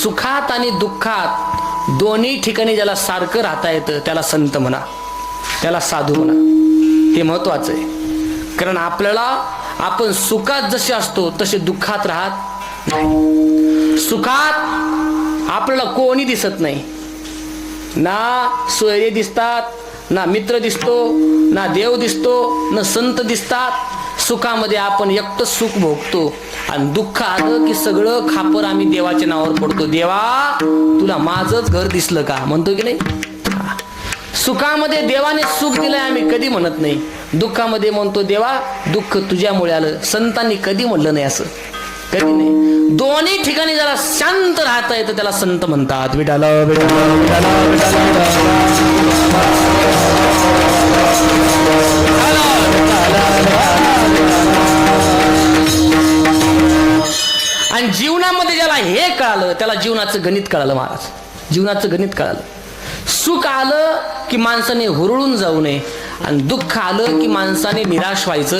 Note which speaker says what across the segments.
Speaker 1: सुखात आणि दुःखात दोन्ही ठिकाणी ज्याला सारखं राहता येतं त्याला संत म्हणा, त्याला साधू म्हणा. हे महत्वाचं आहे. कारण आपल्याला आपण सुखात जसे असतो तसे दुःखात राहत नाही. सुखात आपल्याला कोणी दिसत नाही, ना सोयरे दिसतात, ना मित्र दिसतो, ना देव दिसतो, ना संत दिसतात. सुखामध्ये आपण एकटं सुख भोगतो आणि दुःख आलं की सगळं खापर आम्ही देवाच्या नावावर पडतो. देवा तुला माझंच घर दिसलं का म्हणतो की नाही. सुखामध्ये देवाने सुख दिलंय आम्ही कधी म्हणत नाही, दुःखामध्ये म्हणतो देवा दुःख तुझ्यामुळे आलं. संतांनी कधी म्हणलं नाही असं, कधी नाही. दोन्ही ठिकाणी ज्याला शांत राहता येतं त्याला संत म्हणतात. विठाल आणि जीवनामध्ये ज्याला हे कळालं त्याला जीवनाचं गणित कळालं. महाराज जीवनाचं गणित कळालं. सुख आलं की माणसाने हुरळून जाऊ नये आणि दुःख आलं की माणसाने निराश व्हायचं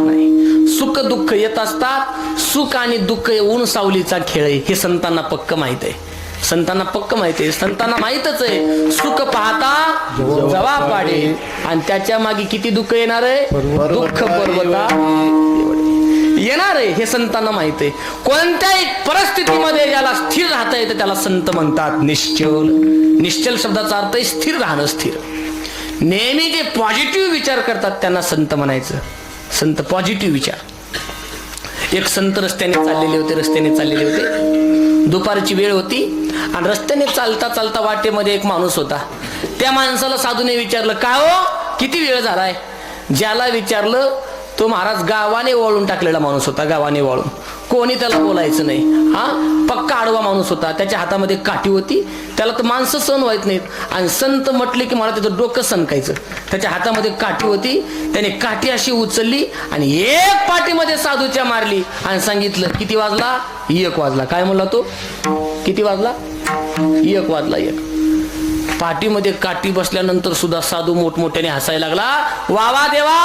Speaker 1: नाही. सुख दुःख येत असतात. सुख आणि दुःख ऊन सावलीचा खेळ आहे हे संतांना पक्क माहित आहे. संतांना पक्क माहिती आहे. संतांना माहितच आहे सुख पाहता जवा पाडे आणि त्याच्या मागे किती दुःख येणार आहे, दुःख पर्वता येणार आहे हे संतांना माहित आहे. कोणत्याही परिस्थितीमध्ये ज्याला स्थिर राहता येतं त्याला संत म्हणतात. निश्चल, निश्चल शब्दाचा अर्थ आहे स्थिर राहणं. स्थिर नेहमी जे पॉझिटिव्ह विचार करतात त्यांना संत म्हणायचं. संत पॉझिटिव्ह विचार. एक संत रस्त्याने चाललेले होते. दुपारची वेळ होती आणि रस्त्याने चालता चालता वाटेमध्ये एक माणूस होता. त्या माणसाला साधूने विचारलं काय हो किती वेळ झालाय. ज्याला विचारलं तो महाराज गावाने वळून टाकलेला माणूस होता. गावाने वळून कोणी त्याला बोलायचं नाही. हा पक्का आडवा माणूस होता. त्याच्या हातामध्ये काठी होती. त्याला तर माणसं सहन व्हायत नाहीत आणि संत म्हटले की मला त्याचं डोकं सणकायचं. त्याच्या हातामध्ये काठी होती. त्याने काठी अशी उचलली आणि एक पाठीमध्ये साधूच्या मारली आणि सांगितलं किती वाजला, 1 वाजला. काय म्हणला तो, किती वाजला, 1 वाजला. 1 पाठीमध्ये काठी बसल्यानंतर सुद्धा साधू मोठमोठ्याने हसायला लागला. वा वा देवा,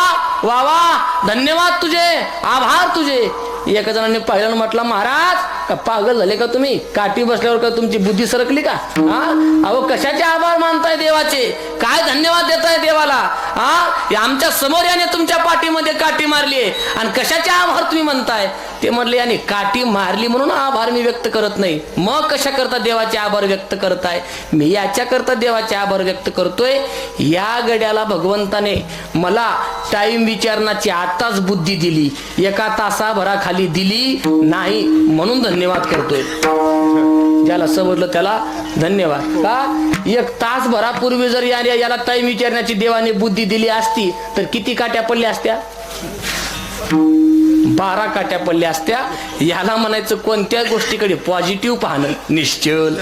Speaker 1: वा वा, धन्यवाद तुझे, आभार तुझे. एका जणांनी पाहिलं म्हटलं महाराज का पागल झाले का तुम्ही, काठी बसल्यावर का तुमची बुद्धी सरकली का. अहो कशाचे आभार मानताय देवाचे, काय धन्यवाद देताय देवाला. आमच्या समोर याने तुमच्या पाठीमध्ये काठी मारली आणि कशाचे आभार तुम्ही म्हणताय. ते म्हणले याने काठी मारली म्हणून आभार मी व्यक्त करत नाही. मग कशा करता देवाचे आभार व्यक्त करताय. मी याच्या करता देवाचे आभार व्यक्त करतोय. या गड्याला भगवंताने मला टाइम विचारण्याची आताच बुद्धी दिली, 1 तासाभराखाली दिली नाही म्हणून धन्यवाद करतोय. ज्याला समजलं त्याला धन्यवाद. का 1 तासभरापूर्वी जर याला टाइम विचारण्याची देवाने बुद्धी दिली असती तर किती काट्या पडल्या असत्या, 12 काट्या पडल्या असत्या. याला म्हणायचं कोणत्या गोष्टीकडे पॉझिटिव्ह पाहणं. निश्चल,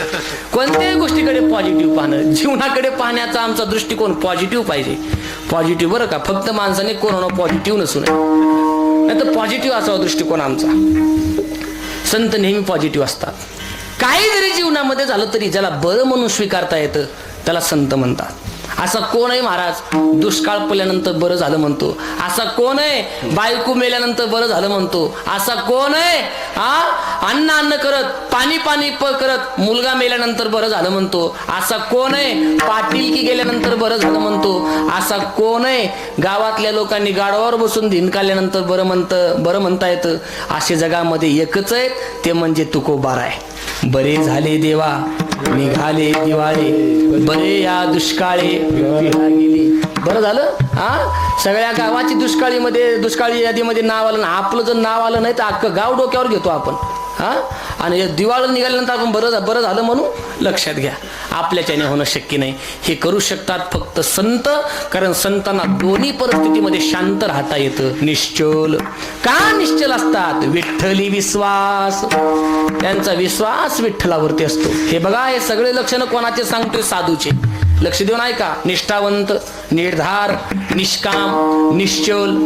Speaker 1: कोणत्याही गोष्टीकडे पॉझिटिव्ह पाहणं. जीवनाकडे पाहण्याचा आमचा दृष्टिकोन पॉझिटिव्ह पाहिजे. पॉझिटिव्ह बरं का, फक्त माणसाने कोरोना पॉझिटिव्ह नसून नाही तर पॉझिटिव्ह असावा दृष्टिकोन आमचा. संत नेहमी पॉझिटिव्ह असतात. काही जरी जीवनामध्ये झालं तरी ज्याला बरं म्हणून स्वीकारता येतं त्याला संत म्हणतात. असा कोण आहे महाराज दुष्काळ पडल्यानंतर बरं झालं म्हणतो. असा कोण आहे बायको मेल्यानंतर बरं झालं म्हणतो. असा कोण आहे अन्न करत पाणी करत मुलगा मेल्यानंतर बरं झालं म्हणतो. असा कोण आहे पाटीलकी गेल्यानंतर बरं झालं म्हणतो. असा कोण आहे गावातल्या लोकांनी गाडावर बसून धिन काढल्यानंतर बरं म्हणता येतं. असे जगामध्ये एकच आहे ते म्हणजे तुकोबार आहे. बरे झाले देवा निघाले दिवाळे, बरे या दुष्काळी गेली. बरं झालं सगळ्या गावाची दुष्काळी यादीमध्ये नाव आलं ना. आपलं जर नाव आलं नाही तर अख्खं गाव डोक्यावर घेतो आपण. आणि दिवाळी निघाल्यानंतर आपण बरं झालं म्हणून लक्षात घ्या. आपल्याच्याने होणं शक्य नाही. हे करू शकतात फक्त संत. कारण संतांना दोन्ही परिस्थितीमध्ये शांत राहता येतं. निश्चल का निश्चल असतात, विठ्ठली विश्वास. त्यांचा विश्वास विठ्ठलावरती असतो. हे बघा हे सगळे लक्षणं कोणाचे सांगतोय, साधूचे. लक्ष देऊन ऐका. निष्ठावंत, निर्धार, निष्काम, निश्चल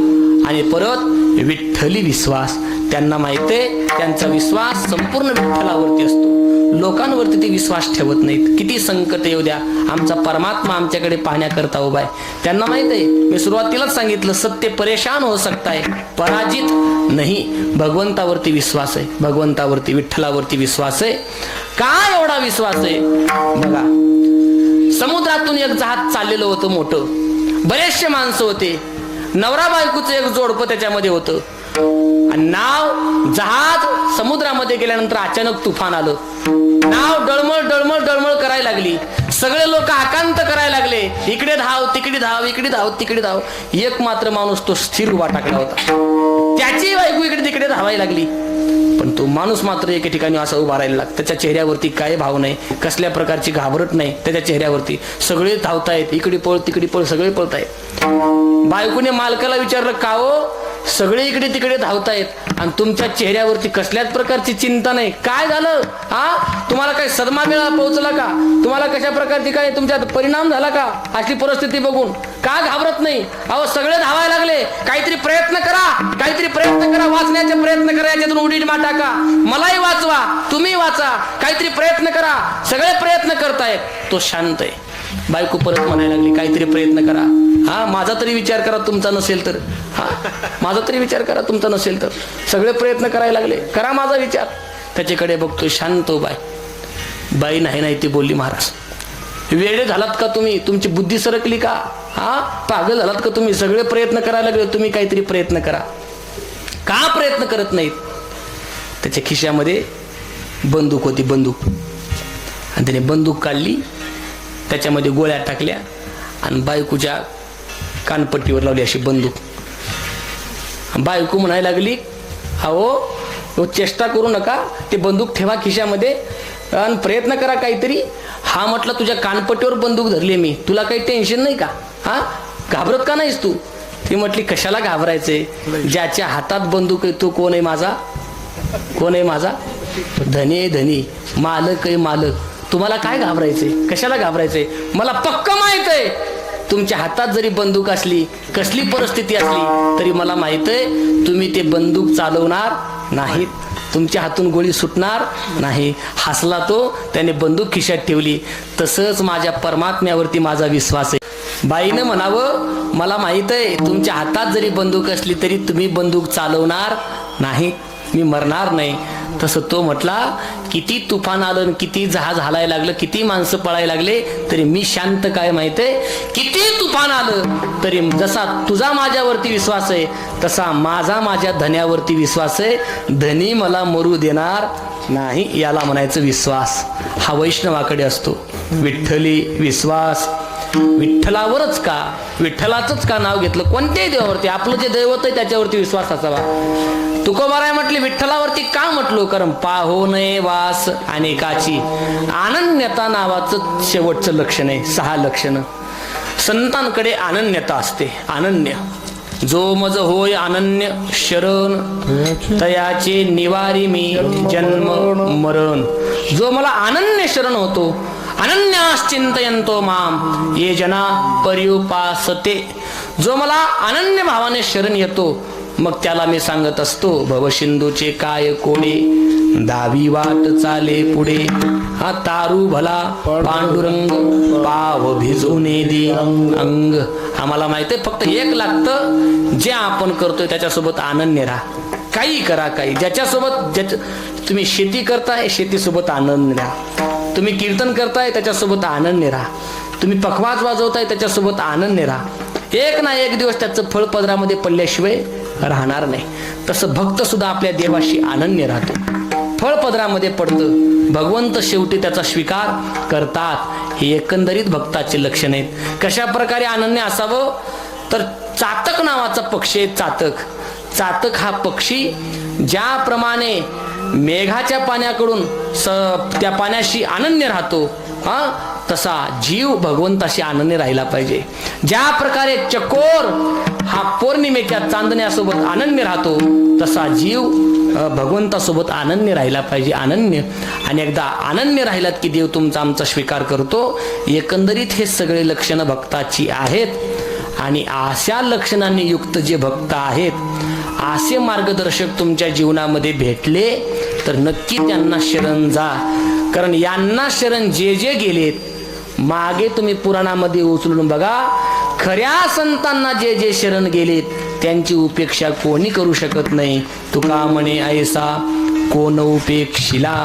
Speaker 1: आणि परत विठ्ठली विश्वास. त्यांना माहिती आहे त्यांचा विश्वास संपूर्ण विठ्ठलावरती असतो, लोकांवरती ते विश्वास ठेवत नाहीत. किती संकट येऊ द्या, आमचा परमात्मा आमच्याकडे पाहण्याकरता उभा आहे. त्यांना माहित आहे, मी सुरुवातीलाच सांगितलं, सत्य परेशान हो सकता है, पराजित नाही. भगवंतावरती विश्वास आहे, भगवंतावरती विठ्ठलावरती विश्वास आहे. काय एवढा विश्वास आहे बघा. समुद्रातून एक जहाज चाललेलं होतं मोठं, बरेचसे माणसं होते, नवरा बायकोचं एक जोडपं त्याच्यामध्ये होतं. आणि नाव जहाज समुद्रामध्ये गेल्यानंतर अचानक तुफान आलं. नाव डळमळ डळमळ डळमळ करायला लागली. सगळे लोक आकांत करायला लागले, इकडे धाव तिकडे धाव, इकडे धाव तिकडे धाव. एक मात्र माणूस तो स्थिर उभा टाकला होता. त्याची बायको इकडे तिकडे धावायला लागली, पण तो माणूस मात्र एके ठिकाणी असा उभा राहायला लागला. त्याच्या चेहऱ्यावरती काय भाव नाही, कसल्या प्रकारची घाबरट नाही त्याच्या चेहऱ्यावरती. सगळे धावतायत, इकडे पळ तिकडे पळ, सगळे पळतायत. बायकोने मालकाला विचारलं, का हो सगळे इकडे तिकडे धावतायत आणि तुमच्या चेहऱ्यावरती कसल्याच प्रकारची चिंता नाही, काय झालं? हा, तुम्हाला काही सदमा वेळा पोहोचला का? तुम्हाला कशा प्रकारची काय तुमच्यात परिणाम झाला का? अशी परिस्थिती बघून का घाबरत नाही? अहो सगळे धावायला लागले, काहीतरी प्रयत्न करा, काहीतरी प्रयत्न करा, वाचण्याचे प्रयत्न करा, याच्यातून उडी टाका, मलाही वाचवा, तुम्ही वाचा, काहीतरी प्रयत्न करा. सगळे प्रयत्न करतायत, तो शांत आहे. बायको परत म्हणायला लागली, काहीतरी प्रयत्न करा. हा, माझा तरी विचार करा तुमचा नसेल तर. हा, माझा तरी विचार करा तुमचा नसेल तर. सगळे प्रयत्न करायला लागले, करा माझा विचार. त्याच्याकडे बघतो, शांत बाय. बाई नाही ती बोलली, महाराज वेडे झालात का तुम्ही? तुमची बुद्धी सरकली का? हा, पागल झालात का तुम्ही? सगळे प्रयत्न करायला लागले, तुम्ही काहीतरी प्रयत्न करा. का प्रयत्न करत नाहीत? त्याच्या खिशामध्ये बंदूक होती, बंदूक. आणि त्याने बंदूक काढली, त्याच्यामध्ये गोळ्या टाकल्या आणि बायकोच्या कानपट्टीवर लावली अशी बंदूक. बायको म्हणायला लागली, अहो चेष्टा करू नका, ते बंदूक ठेवा खिशामध्ये आणि प्रयत्न करा काहीतरी. हा म्हटलं, तुझ्या कानपट्टीवर बंदूक धरली मी, तुला काही टेन्शन नाही का? हा, घाबरत का नाहीस तू? ती म्हटली, कशाला घाबरायचंय, ज्याच्या हातात बंदूक आहे तो कोण आहे माझा? कोण आहे माझा? धनी आहे, धनी, मालक आहे, मालक. तुम्हाला काय घाबरायचंय, कशाला घाबरायचंय? मला पक्क माहित आहे, तुमच्या हातात जरी बंदूक असली, कसली परिस्थिती असली तरी मला माहित आहे तुम्ही ते बंदूक चालवणार नाहीत, तुमच्या हातून गोळी सुटणार नाही. हसला तो, त्याने बंदूक खिशात ठेवली. तसंच माझ्या परमात्म्यावरती माझा विश्वास आहे. बाईनं म्हणावं, मला माहित आहे तुमच्या हातात जरी बंदूक असली तरी तुम्ही बंदूक चालवणार नाही, मी मरणार नाही. तसं तो म्हटला, किती तुफान आलं, किती जहाज हालायला लागलं, किती माणसं पळायला लागले, तरी मी शांत. काय माहितीये, किती तुफान आलं तरी जसा तुझा माझ्यावरती विश्वास आहे तसा माझा माझ्या धन्यावरती विश्वास आहे. धनी मला मरू देणार नाही, याला म्हणायचं विश्वास. हा वैष्णवाकडे असतो. विठ्ठली विश्वास. विठ्ठलावरच का, विठ्ठलाचंच का नाव घेतलं? कोणत्याही देवावरती, आपलं जे दैवत आहे त्याच्यावरती विश्वास असावा. तुकोबाराय म्हटले, विठ्ठलावरती का म्हटलो? कारण पाहो नये वास अनेकाची. अनन्यता नावाचं शेवटचं लक्षण आहे. 6 लक्षणं. संतांकडे अनन्यता असते. अनन्य, जो मज होय अनन्य शरण, तयाचे निवारी मी जन्म मरण. जो मला अनन्य शरण होतो, अनन्याश्चिंतयंतो माम ये जना पर्युपासते. जो मला अनन्य भावाने शरण येतो, मग त्याला मी सांगत असतो, भवसिंधूचे काय कोडे, दावी वाट चाले पुढे. हा तारू भला पांडुरंग, पाव भिजवणे दे अंग. आम्हाला माहिती आहे फक्त एक लागतं, जे आपण करतोय त्याच्यासोबत अनन्य राहा. काही करा, काही ज्याच्यासोबत, तुम्ही शेती करताय शेतीसोबत आनंद राहा, तुम्ही कीर्तन करताय त्याच्यासोबत आनंद राहा, तुम्ही पखवाज वाजवताय त्याच्यासोबत आनंद राहा. एक ना एक दिवस त्याचं फळ पदरामध्ये पडल्याशिवाय राहणार नाही. तसं भक्त सुद्धा आपल्या देवाशी अनन्य राहतो, फळ पदरामध्ये पडतं. भगवंत शेवटी त्याचा स्वीकार करतात. हे एकंदरीत भक्ताचे लक्षण आहेत. कशा प्रकारे अनन्य असावं? तर चातक नावाचा पक्षी आहे. चातक. चातक हा पक्षी ज्याप्रमाणे मेघाच्या पाण्याकडून त्या पाण्याशी अनन्य राहतो, तसा जीव भगवंताशी अनन्य राहिला पाहिजे. ज्या प्रकारे चकोर हा पौर्णिमेच्या चांदण्यासोबत अनन्य राहतो, तसा जीव भगवंतासोबत अनन्य राहिला पाहिजे. अनन्य. आणि एकदा अनन्य राहिलात की देव तुमचा आमचा स्वीकार करतो. एकंदरीत हे सगळे लक्षणं भक्ताची आहेत. आणि अशा लक्षणांनी युक्त जे भक्त आहेत, असे मार्गदर्शक तुमच्या जीवनामध्ये भेटले तर नक्की त्यांना शरण जा. कारण यांना शरण जे जे गेलेत, मागे तुम्ही पुराणामध्ये उचलून बघा, खऱ्या संतांना जे जे शरण गेलेत त्यांची उपेक्षा कोणी करू शकत नाही. तुका म्हणे ऐसा कोण उपेक्षिला,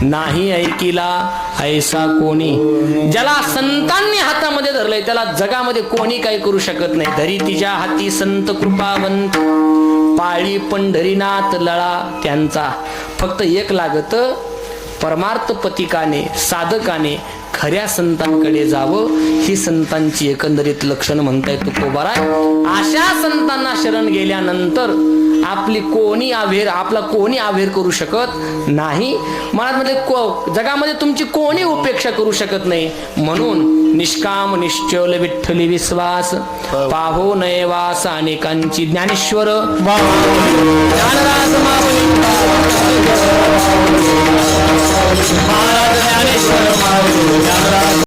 Speaker 1: नाही ऐकिला ऐसा कोणी. ज्याला संतांनी हातामध्ये धरलंय त्याला जगामध्ये कोणी काही करू शकत नाही. धरी तिच्या हाती संत कृपावंत, पाळी पंढरीनाथ लळा त्यांचा. फक्त एक लागत, परमार्थ पथिकाने साधकाने खऱ्या संतांकडे जावं. ही संतांची एकंदरीत लक्षण म्हणताय तुकोबाराय. अशा संतांना शरण गेल्यानंतर आपली कोणी आपला कोणी आवेर करू शकत नाही. मनामध्ये जगामध्ये तुमची कोणी उपेक्षा करू शकत नाही. म्हणून निष्काम निश्चल विठ्ठली विश्वास, पाहो नये वास अनेकांची. ज्ञानेश्वर ज्ञानराज माऊली महाराज ज्ञानेश्वर